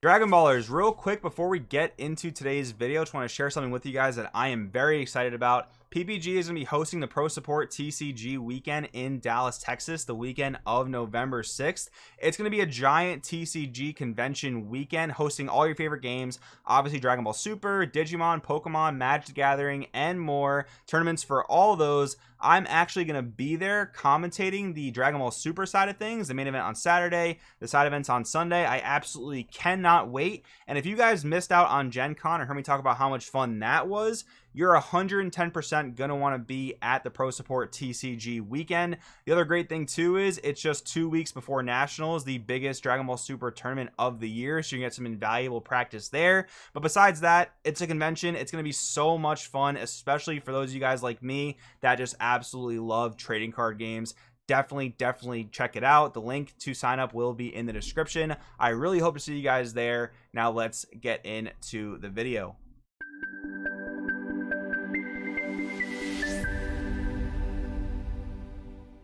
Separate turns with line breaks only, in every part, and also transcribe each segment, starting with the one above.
Dragon Ballers, real quick before we get into today's video, just want to share something with you guys that I am very excited about. PPG is going to be hosting the Pro Support TCG weekend in Dallas, Texas, the weekend of November 6th. It's going to be a giant TCG convention weekend hosting all your favorite games, obviously Dragon Ball Super, Digimon, Pokemon, Magic the Gathering, and more. Tournaments for all those. I'm actually going to be there commentating the Dragon Ball Super side of things, the main event on Saturday, the side events on Sunday. I absolutely cannot wait. And if you guys missed out on Gen Con or heard me talk about how much fun that was, you're 110% going to want to be at the Pro Support TCG weekend. The other great thing too is it's just 2 weeks before Nationals, the biggest Dragon Ball Super tournament of the year, so you can get some invaluable practice there. But besides that, it's a convention. It's going to be so much fun, especially for those of you guys like me that just absolutely love trading card games. Definitely check it out. The link to sign up will be in the description. I really hope to see you guys there. Now let's get into the video.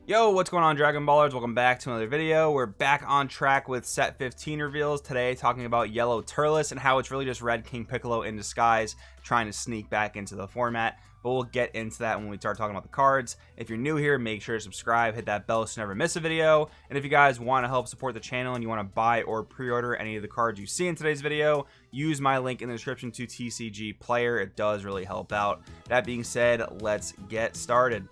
Yo, what's going on, Dragon Ballers? Welcome back to another video. We're back on track with set 15 reveals today, talking about yellow Turles and how it's really just red King Piccolo in disguise trying to sneak back into the format. But we'll get into that when we start talking about the cards. If you're new here, make sure to subscribe, hit that bell so you never miss a video. And if you guys want to help support the channel and you want to buy or pre-order any of the cards you see in today's video, use my link in the description to TCG Player. It does really help out. That being said, let's get started.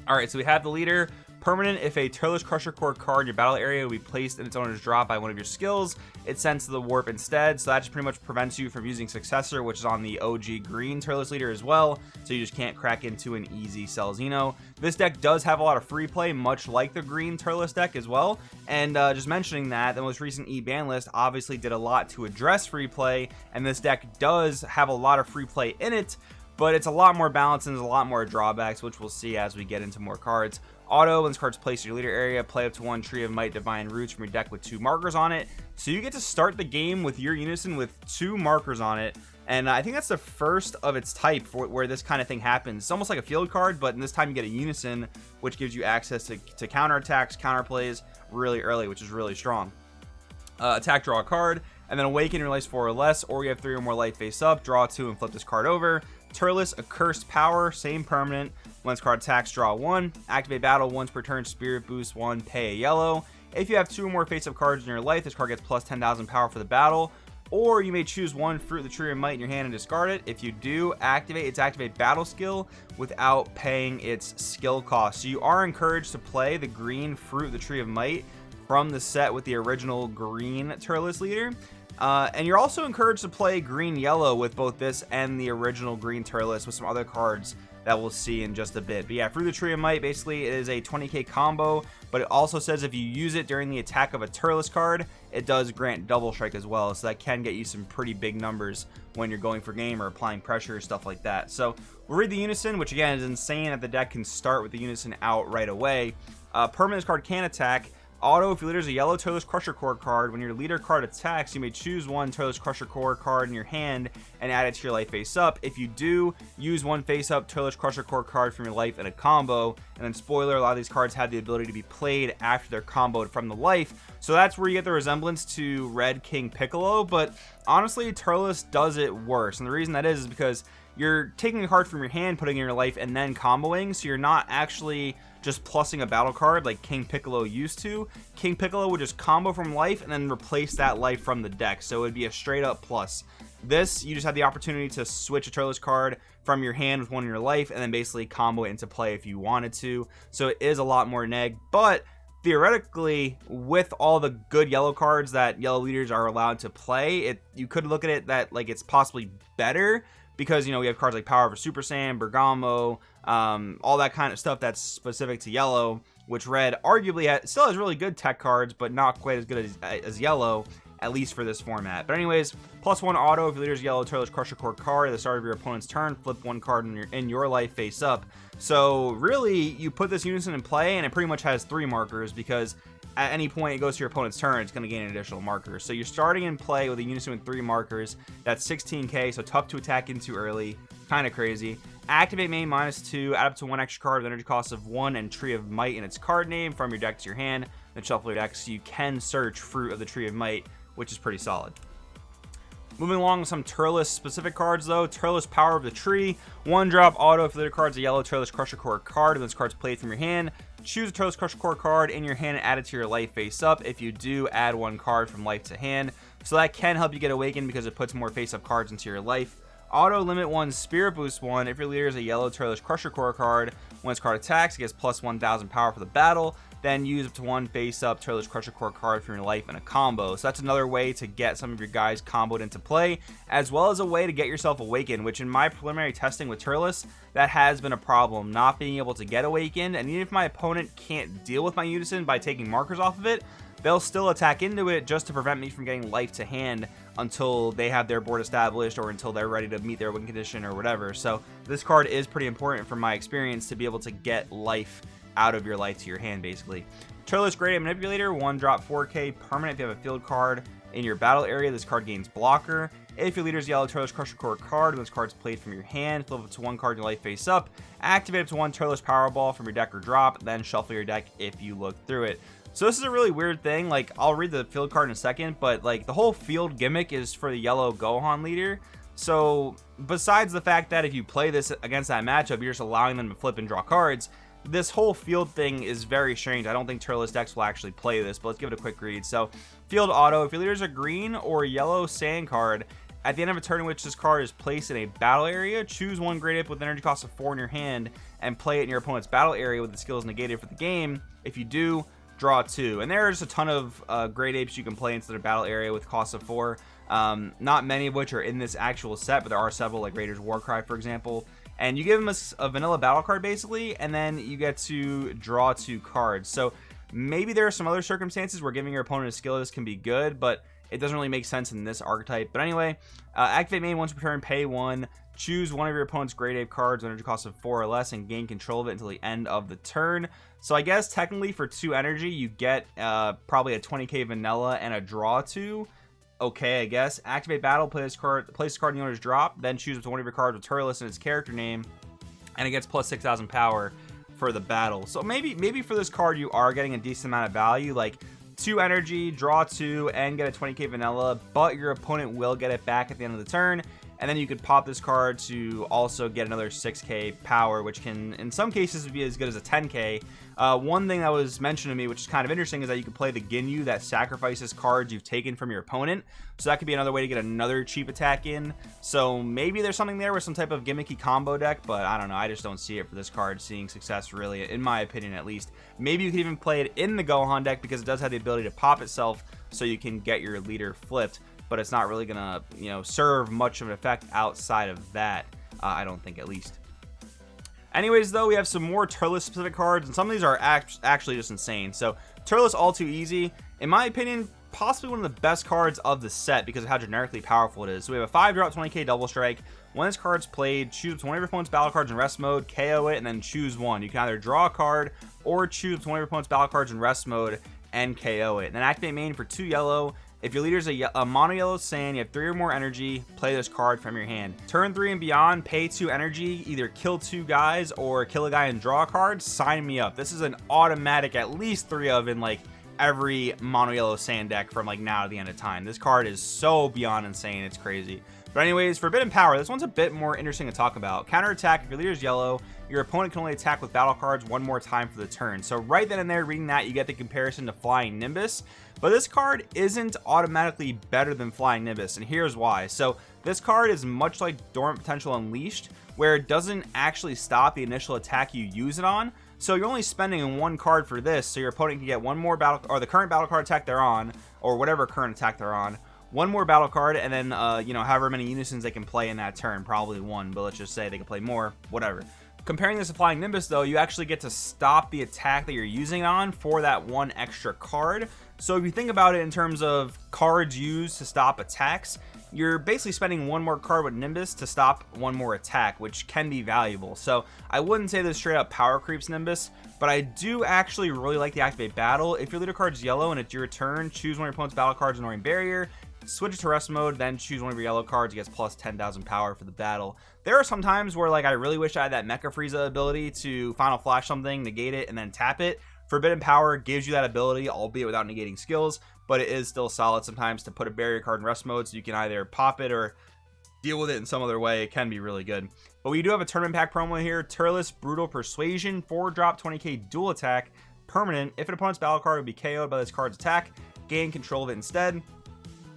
Alright, so we have the leader. Permanent: if a Turles Crusher Core card in your battle area will be placed in its owner's drop by one of your skills, it's sent to the warp instead. So that just pretty much prevents you from using Successor, which is on the OG green Turles leader as well. So you just can't crack into an easy Cell Xeno. This deck does have a lot of free play, much like the green Turles deck as well. And just mentioning that, the most recent E-ban list obviously did a lot to address free play, and this deck does have a lot of free play in it, but it's a lot more balanced and there's a lot more drawbacks, which we'll see as we get into more cards. Auto: when this card's placed in your leader area, play up to one Tree of Might Divine Roots from your deck with 2 markers on it. So you get to start the game with your Unison with 2 markers on it, and I think that's the first of its type for where this kind of thing happens. It's almost like a field card, but in this time you get a Unison, which gives you access to counterattacks, counterplays really early, which is really strong. Attack, draw a card, and then awaken your life 4 or less, or you have 3 or more life face up, draw 2 and flip this card over. Turles: Accursed Power, same permanent. When this card attacks, draw 1. Activate battle once per turn, Spirit Boost 1, pay a yellow. If you have 2 or more face-up cards in your life, this card gets plus 10,000 power for the battle. Or you may choose one Fruit of the Tree of Might in your hand and discard it. If you do, activate its activate battle skill without paying its skill cost. So you are encouraged to play the green Fruit of the Tree of Might from the set with the original green Turles leader. And you're also encouraged to play green-yellow with both this and the original green Turles with some other cards that we'll see in just a bit. But yeah, Fruit of the Tree of Might, basically it is a 20k combo, but it also says if you use it during the attack of a Turles card, it does grant double strike as well, so that can get you some pretty big numbers when you're going for game or applying pressure, stuff like that. So we'll read the Unison, which again is insane that the deck can start with the Unison out right away. Permanent: this card can attack. Auto: if your leader is a yellow Turles Crusher Core card, when your leader card attacks, you may choose one Turles Crusher Core card in your hand and add it to your life face up. If you do, use one face up Turles Crusher Core card from your life in a combo. And then spoiler, a lot of these cards have the ability to be played after they're comboed from the life. So that's where you get the resemblance to red King Piccolo, but honestly, Turles does it worse. And the reason that is because you're taking a card from your hand, putting it in your life, and then comboing, so you're not actually just plussing a battle card like King Piccolo used to. King Piccolo would just combo from life and then replace that life from the deck, so it would be a straight up plus. This, you just have the opportunity to switch a Turles card from your hand with one in your life and then basically combo it into play if you wanted to. So it is a lot more neg, but theoretically, with all the good yellow cards that yellow leaders are allowed to play, you could look at it that like it's possibly better, because, you know, we have cards like Power of a Super Saiyan, Bergamo, all that kind of stuff that's specific to yellow, which red arguably still has really good tech cards, but not quite as good as yellow, at least for this format. But anyways, +1 auto: if your leader's yellow Turles Crusher Core card at the start of your opponent's turn, flip one card in your life face up. So really, you put this Unison in play, and it pretty much has 3 markers, because at any point it goes to your opponent's turn, it's going to gain an additional marker. So you're starting in play with a Unison with 3 markers. That's 16k, so tough to attack into early. Kind of crazy. Activate main -2, add up to 1 extra card with energy cost of 1 and Tree of Might in its card name from your deck to your hand. Then shuffle your deck so you can search Fruit of the Tree of Might, which is pretty solid. Moving along with some Turles specific cards though. Turles Power of the Tree, 1-drop auto. If the card's a yellow Turles Crusher Core card and this card's played from your hand, choose a Turles Crusher Core card in your hand and add it to your life face up. If you do, add 1 card from life to hand. So that can help you get awakened because it puts more face up cards into your life. Auto limit 1 Spirit Boost 1. If your leader is a yellow Turles Crusher Core card, when this card attacks, it gets plus 1000 power for the battle. Then use up to 1 face up Turles Crusher Core card from your life in a combo. So that's another way to get some of your guys comboed into play, as well as a way to get yourself awakened, which in my preliminary testing with Turles, that has been a problem, not being able to get awakened. And even if my opponent can't deal with my Unison by taking markers off of it, they'll still attack into it just to prevent me from getting life to hand until they have their board established or until they're ready to meet their win condition or whatever. So this card is pretty important from my experience to be able to get life out of your life to your hand, basically. Turles Great Manipulator, 1-drop 4K permanent. If you have a field card in your battle area, this card gains blocker. If your leader's yellow Turles Crusher Core card, when this card's played from your hand, flip up to 1 card in your life face up, activate up to 1 Turles Powerball from your deck or drop, then shuffle your deck if you look through it. So this is a really weird thing. Like, I'll read the field card in a second, but like the whole field gimmick is for the yellow Gohan leader. So besides the fact that if you play this against that matchup, you're just allowing them to flip and draw cards, this whole field thing is very strange. I don't think Turles decks will actually play this, but let's give it a quick read. So field auto, if your leader's a green or yellow sand card, at the end of a turn in which this card is placed in a battle area, choose 1 Great Ape with an energy cost of 4 in your hand and play it in your opponent's battle area with the skills negated for the game. If you do, draw 2. And there's a ton of Great Apes you can play into the battle area with cost of 4. Not many of which are in this actual set, but there are several, like Raider's Warcry, for example. And you give them a vanilla battle card, basically, and then you get to draw 2 cards. So maybe there are some other circumstances where giving your opponent a skill list can be good, but it doesn't really make sense in this archetype. But anyway, activate main once per turn, pay 1. Choose one of your opponent's Great Ape cards with energy cost of 4 or less and gain control of it until the end of the turn. So I guess technically for 2 energy, you get probably a 20k vanilla and a draw 2. Okay, I guess. Activate battle, place this card in the owner's drop, then choose up to 1 of your cards with Turles and its character name, and it gets plus 6,000 power for the battle. So maybe for this card you are getting a decent amount of value, like 2 energy, draw 2, and get a 20k vanilla, but your opponent will get it back at the end of the turn. And then you could pop this card to also get another 6k power, which can in some cases be as good as a 10k. One thing that was mentioned to me, which is kind of interesting, is that you can play the Ginyu that sacrifices cards you've taken from your opponent. So that could be another way to get another cheap attack in. So maybe there's something there with some type of gimmicky combo deck, but I don't know. I just don't see it for this card seeing success, really, in my opinion at least. Maybe you could even play it in the Gohan deck because it does have the ability to pop itself so you can get your leader flipped. But it's not really gonna, serve much of an effect outside of that. I don't think, at least. Anyways, though, we have some more Turles specific cards, and some of these are actually just insane. So Turles All Too Easy, in my opinion, possibly one of the best cards of the set because of how generically powerful it is. So we have a 5-drop 20k double strike. When this card's played, choose one of your opponent's battle cards in rest mode, KO it, and then choose 1. You can either draw a card or choose one of your opponent's battle cards in rest mode and KO it. And then activate main for 2 yellow. If your leader's a mono yellow sand, you have 3 or more energy, play this card from your hand. Turn 3 and beyond, pay 2 energy, either kill 2 guys or kill a guy and draw a card. Sign me up. This is an automatic, at least 3 of in like every mono yellow sand deck from like now to the end of time. This card is so beyond insane, it's crazy. But anyways, Forbidden Power, this one's a bit more interesting to talk about. Counter attack, if your leader's yellow, your opponent can only attack with battle cards 1 more time for the turn. So right then and there, reading that, you get the comparison to Flying Nimbus. But this card isn't automatically better than Flying Nimbus, and here's why. So this card is much like Dormant Potential Unleashed, where it doesn't actually stop the initial attack you use it on. So you're only spending 1 card for this, so your opponent can get 1 more battle, or the current battle card attack they're on, or whatever current attack they're on, 1 more battle card, and then however many unisons they can play in that turn, probably 1, but let's just say they can play more, whatever. Comparing this to Flying Nimbus, though, you actually get to stop the attack that you're using on for that 1 extra card. So if you think about it in terms of cards used to stop attacks, you're basically spending 1 more card with Nimbus to stop 1 more attack, which can be valuable. So I wouldn't say this straight up power creeps Nimbus, but I do actually really like the Activate Battle. If your leader card's yellow and it's your turn, choose one of your opponent's battle cards ignoring barrier, switch it to rest mode, then choose one of your yellow cards. It gets plus 10,000 power for the battle. There are some times where like I really wish I had that Mecha Frieza ability to Final Flash something, negate it, and then tap it. Forbidden Power gives you that ability, albeit without negating skills. but it is still solid sometimes to put a barrier card in rest mode, so you can either pop it or deal with it in some other way. It can be really good. But we do have a tournament pack promo here. Turles, Brutal Persuasion, 4-drop 20k dual attack, permanent. If an opponent's battle card would be KO'd by this card's attack, gain control of it instead.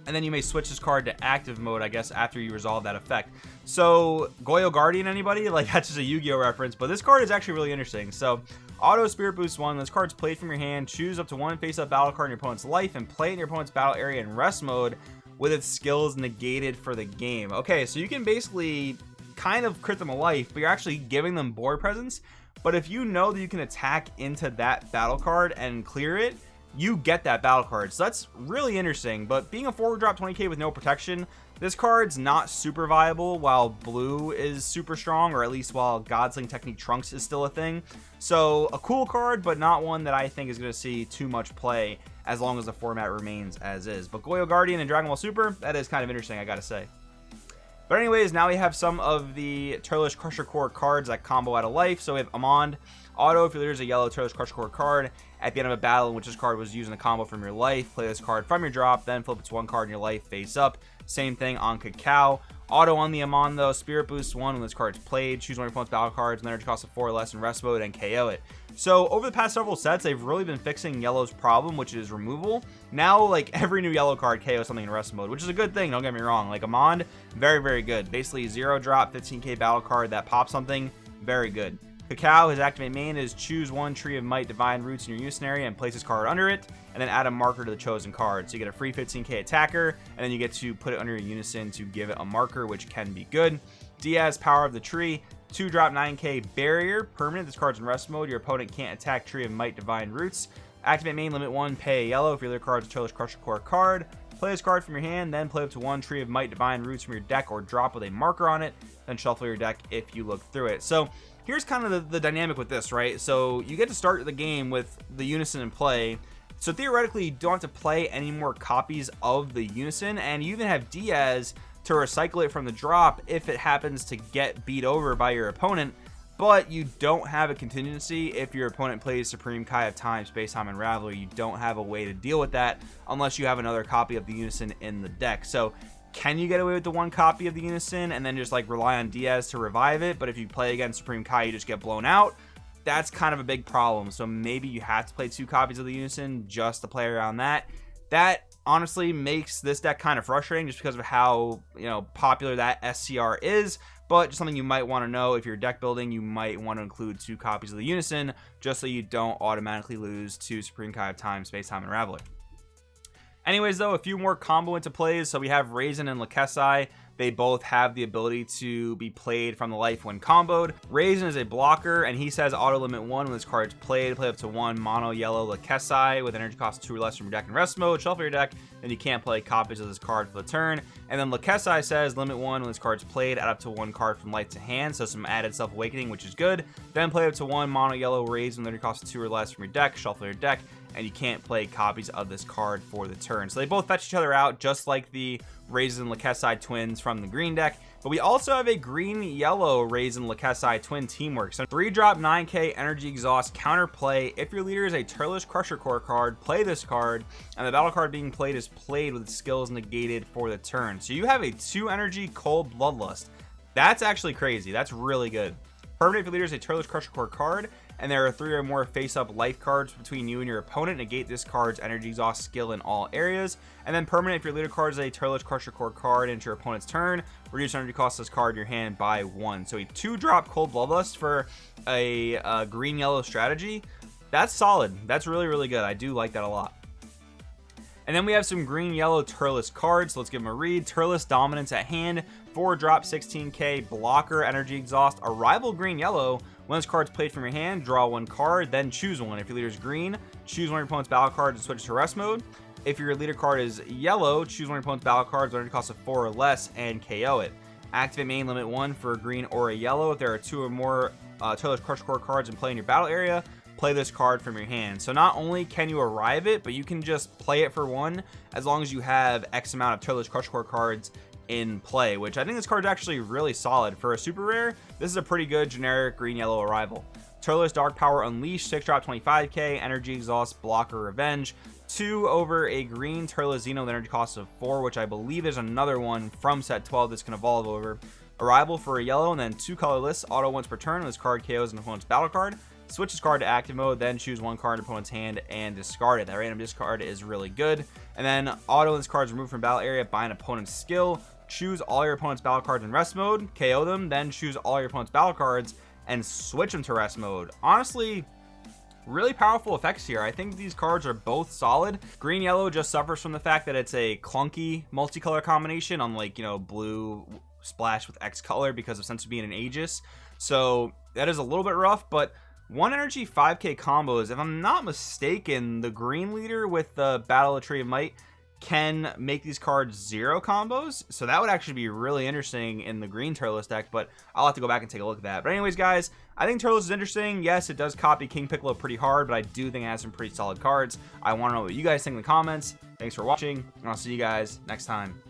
And then you may switch this card to active mode, I guess, after you resolve that effect. So, Goyo Guardian, anybody? Like, that's just a Yu-Gi-Oh reference, but this card is actually really interesting. So, Auto Spirit Boost 1, this card's played from your hand, choose up to one face-up battle card in your opponent's life, and play it in your opponent's battle area in rest mode with its skills negated for the game. Okay, so you can basically kind of crit them a life, but you're actually giving them board presence. But if you know that you can attack into that battle card and clear it, you get that battle card. So that's really interesting. But being a 4-drop 20k with no protection, this card's not super viable while blue is super strong, or at least while Godsling Technique Trunks is still a thing. So a cool card, but not one that I think is going to see too much play as long as the format remains as is. But Goyo Guardian and Dragon Ball Super, that is kind of interesting, I gotta say. But anyways, now we have some of the Turles Crusher Core cards that combo out of life. So we have Amond, Auto, if there's a yellow Turles Crusher Core card at the end of a battle in which this card was using a combo from your life, play this card from your drop, then flip it to one card in your life face up. Same thing on Cacao. Auto on the Amon though, Spirit Boost 1 when this card's played, choose one of your opponent's battle cards, and energy cost of 4 or less in rest mode and KO it. So over the past several sets, they've really been fixing yellow's problem, which is removal. Now, like, every new yellow card KOs something in rest mode, which is a good thing, don't get me wrong. Like Amon, very, very good. Basically 0-drop, 15k battle card that pops something, very good. Cacao, his activate main is choose one Tree of Might Divine Roots in your Unison area and place this card under it, and then add a marker to the chosen card. So you get a free 15k attacker, and then you get to put it under your Unison to give it a marker, which can be good. Diaz, Power of the Tree, 2-drop 9k barrier, permanent. This card's in rest mode. Your opponent can't attack Tree of Might Divine Roots. Activate main, limit 1, pay a yellow. If your other card's a Turles Crusher Core card, play this card from your hand, then play up to one Tree of Might Divine Roots from your deck or drop with a marker on it, then shuffle your deck if you look through it. So here's kind of the dynamic with this, right? So you get to start the game with the Unison in play. So theoretically, you don't have to play any more copies of the Unison, and you even have Diaz to recycle it from the drop if it happens to get beat over by your opponent. But you don't have a contingency if your opponent plays Supreme Kai of Time, Space Time, and Raveler. You don't have a way to deal with that unless you have another copy of the Unison in the deck. So can you get away with the one copy of the Unison and then just like rely on Diaz to revive it? But if you play against Supreme Kai, you just get blown out. That's kind of a big problem. So maybe you have to play 2 copies of the Unison just to play around that. That honestly makes this deck kind of frustrating just because of how, popular that SCR is. But just something you might want to know if you're deck building, you might want to include 2 copies of the Unison just so you don't automatically lose to Supreme Kai of Time, Space Time, and Raveler. Anyways, though, a few more combo into plays. So we have Raisin and Lakesai. They both have the ability to be played from the life when comboed. Raisin is a blocker, and he says auto limit 1 when this card's played. Play up to 1 mono yellow Lakesai with energy cost 2 or less from your deck in rest mode. Shuffle your deck, then you can't play copies of this card for the turn. And then Lakesai says limit 1 when this card's played. Add up to 1 card from life to hand, so some added self-awakening, which is good. Then play up to 1 mono yellow Raisin with energy cost 2 or less from your deck. Shuffle your deck, and you can't play copies of this card for the turn. So they both fetch each other out, just like the Raisin Lakesai twins from the green deck. But we also have a green-yellow Raisin Lakesai twin teamwork. So 3-drop 9k energy exhaust counterplay. If your leader is a Turles Crusher Core card, play this card, and the battle card being played is played with skills negated for the turn. So you have a 2 energy Cold Bloodlust. That's actually crazy. That's really good. Permanent if your leader is a Turles Crusher Core card, and there are 3 or more face-up life cards between you and your opponent. Negate this card's energy exhaust skill in all areas. And then permanent if your leader card is a Turles Crusher Core card into your opponent's turn, reduce energy cost of this card in your hand by 1. So a 2-drop Cold Bloodlust for a green-yellow strategy. That's solid. That's really, really good. I do like that a lot. And then we have some green-yellow Turles cards. So let's give them a read. Turles Dominance at hand. 4-drop 16k blocker energy exhaust. A rival green-yellow. When this card's played from your hand, draw 1 card, then choose one. If your leader is green, choose one of your opponent's battle cards and switch to rest mode. If your leader card is yellow, choose one of your opponent's battle cards with energy cost of 4 or less and KO it. Activate main, limit 1 for a green or a yellow. If there are 2 or more Turles Crusher Core cards in play in your battle area, play this card from your hand. So not only can you arrive it, but you can just play it for 1 as long as you have X amount of Turles Crusher Core cards in play, which I think this card's actually really solid. For a super rare, this is a pretty good generic green-yellow arrival. Turles Dark Power Unleashed, 6-drop 25k, energy exhaust, blocker, revenge. 2 over a green Turles with energy cost of 4, which I believe is another one from set 12 this can evolve over. Arrival for a yellow, and then 2 colorless. Auto once per turn. This card KOs an opponent's battle card. Switch this card to active mode, then choose 1 card in opponent's hand and discard it. That random discard is really good. And then auto this card is removed from battle area by an opponent's skill. Choose all your opponent's battle cards in rest mode, KO them, then choose all your opponent's battle cards and switch them to rest mode. Honestly, really powerful effects here. I think these cards are both solid. Green yellow just suffers from the fact that it's a clunky multicolor combination, unlike, you know, blue splash with X color because of Sense being an Aegis. So that is a little bit rough, but 1 energy 5k combos, if I'm not mistaken, the green leader with the Battle of Tree of Might can make these cards 0 combos, so that would actually be really interesting in the green Turles deck, but I'll have to go back and take a look at that. But anyways, guys, I think Turles is interesting. Yes, it does copy King Piccolo pretty hard, but I do think it has some pretty solid cards. I want to know what you guys think in the comments. Thanks for watching, and I'll see you guys next time.